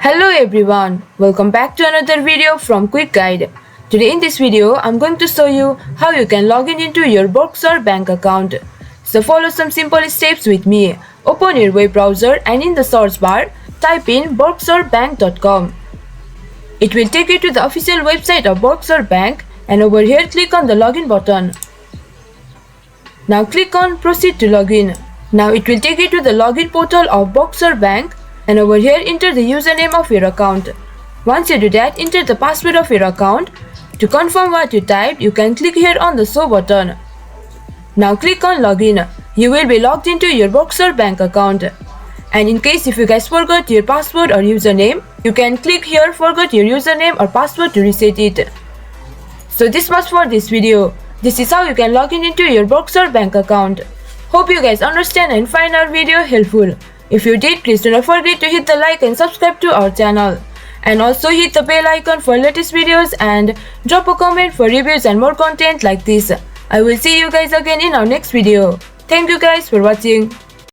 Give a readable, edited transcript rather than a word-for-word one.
Hello everyone, welcome back to another video from Quick Guide. Today in this video, I'm going to show you how you can log in into your Berkshire Bank account. So follow some simple steps with me. Open your web browser and in the search bar, type in berkshirebank.com. It will take you to the official website of Berkshire Bank and over here click on the login button. Now click on proceed to login. Now it will take you to the login portal of Berkshire Bank. And over here enter the username of your account. Once you do that, enter the password of your account. To confirm what you typed, you can click here on the show button. Now click on login. You will be logged into your Berkshire Bank account. And in case if you guys forgot your password or username, you can click here forgot your username or password to reset it. So this much for this video. This is how you can log in into your Berkshire Bank account. Hope you guys understand and find our video helpful. If you did, please do not forget to hit the like and subscribe to our channel. And also hit the bell icon for latest videos and drop a comment for reviews and more content like this. I will see you guys again in our next video. Thank you guys for watching.